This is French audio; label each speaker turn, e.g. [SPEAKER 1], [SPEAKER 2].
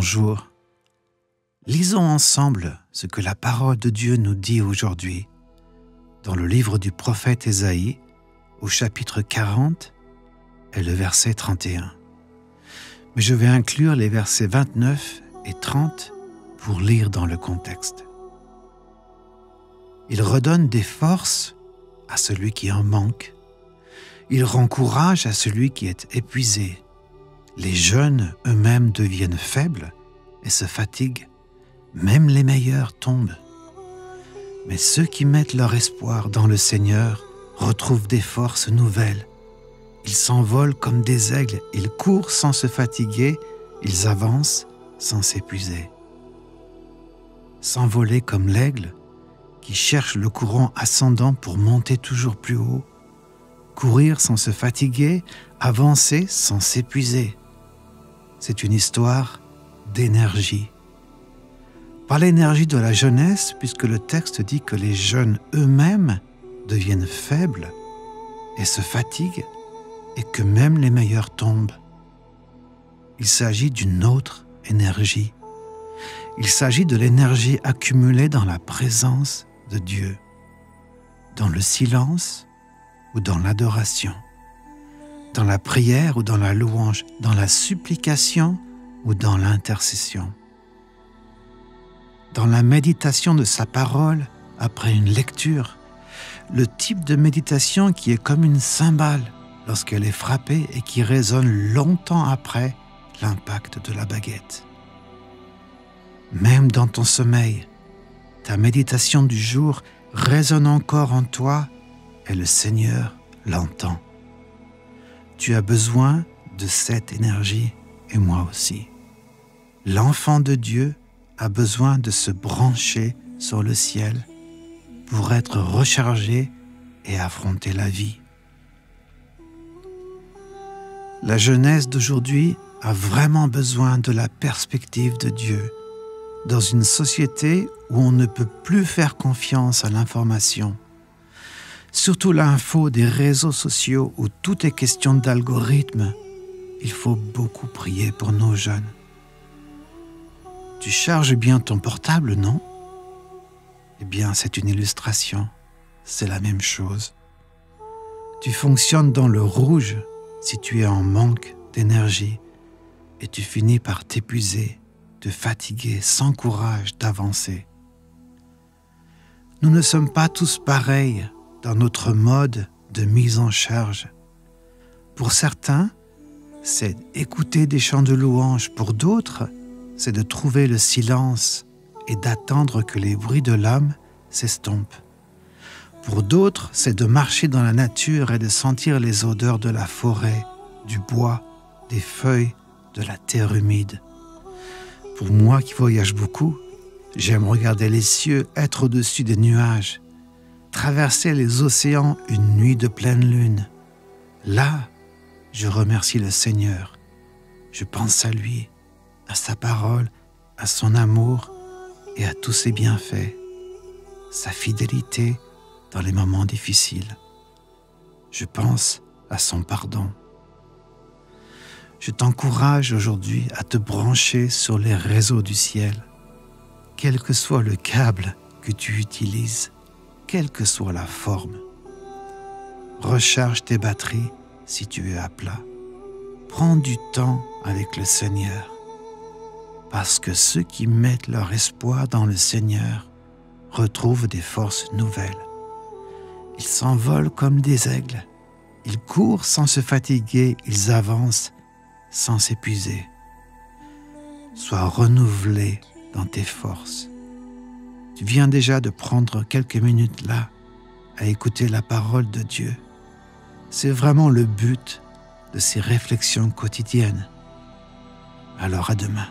[SPEAKER 1] Bonjour. Lisons ensemble ce que la parole de Dieu nous dit aujourd'hui dans le livre du prophète Ésaïe au chapitre 40 et le verset 31. Mais je vais inclure les versets 29 et 30 pour lire dans le contexte. Il redonne des forces à celui qui en manque. Il rend courage à celui qui est épuisé. Les jeunes eux-mêmes deviennent faibles et se fatiguent. Même les meilleurs tombent. Mais ceux qui mettent leur espoir dans le Seigneur retrouvent des forces nouvelles. Ils s'envolent comme des aigles, ils courent sans se fatiguer, ils avancent sans s'épuiser. S'envoler comme l'aigle qui cherche le courant ascendant pour monter toujours plus haut, courir sans se fatiguer, avancer sans s'épuiser. C'est une histoire d'énergie. Pas l'énergie de la jeunesse, puisque le texte dit que les jeunes eux-mêmes deviennent faibles et se fatiguent, et que même les meilleurs tombent. Il s'agit d'une autre énergie. Il s'agit de l'énergie accumulée dans la présence de Dieu, dans le silence ou dans l'adoration, dans la prière ou dans la louange, dans la supplication ou dans l'intercession, dans la méditation de sa parole après une lecture, le type de méditation qui est comme une cymbale lorsqu'elle est frappée et qui résonne longtemps après l'impact de la baguette. Même dans ton sommeil, ta méditation du jour résonne encore en toi et le Seigneur l'entend. Tu as besoin de cette énergie et moi aussi. L'enfant de Dieu a besoin de se brancher sur le ciel pour être rechargé et affronter la vie. La jeunesse d'aujourd'hui a vraiment besoin de la perspective de Dieu dans une société où on ne peut plus faire confiance à l'information. Surtout l'info des réseaux sociaux où tout est question d'algorithmes. Il faut beaucoup prier pour nos jeunes. Tu charges bien ton portable, non? Eh bien, c'est une illustration. C'est la même chose. Tu fonctionnes dans le rouge si tu es en manque d'énergie et tu finis par t'épuiser, te fatiguer, sans courage d'avancer. Nous ne sommes pas tous pareils dans notre mode de mise en charge. Pour certains, c'est écouter des chants de louange. Pour d'autres, c'est de trouver le silence et d'attendre que les bruits de l'âme s'estompent. Pour d'autres, c'est de marcher dans la nature et de sentir les odeurs de la forêt, du bois, des feuilles, de la terre humide. Pour moi qui voyage beaucoup, j'aime regarder les cieux être au-dessus des nuages, traverser les océans une nuit de pleine lune. Là, je remercie le Seigneur. Je pense à lui, à sa parole, à son amour et à tous ses bienfaits, sa fidélité dans les moments difficiles. Je pense à son pardon. Je t'encourage aujourd'hui à te brancher sur les réseaux du ciel, quel que soit le câble que tu utilises, quelle que soit la forme. Recharge tes batteries si tu es à plat. Prends du temps avec le Seigneur, parce que ceux qui mettent leur espoir dans le Seigneur retrouvent des forces nouvelles. Ils s'envolent comme des aigles, ils courent sans se fatiguer, ils avancent sans s'épuiser. Sois renouvelé dans tes forces. Tu viens déjà de prendre quelques minutes là à écouter la parole de Dieu. C'est vraiment le but de ces réflexions quotidiennes. Alors à demain.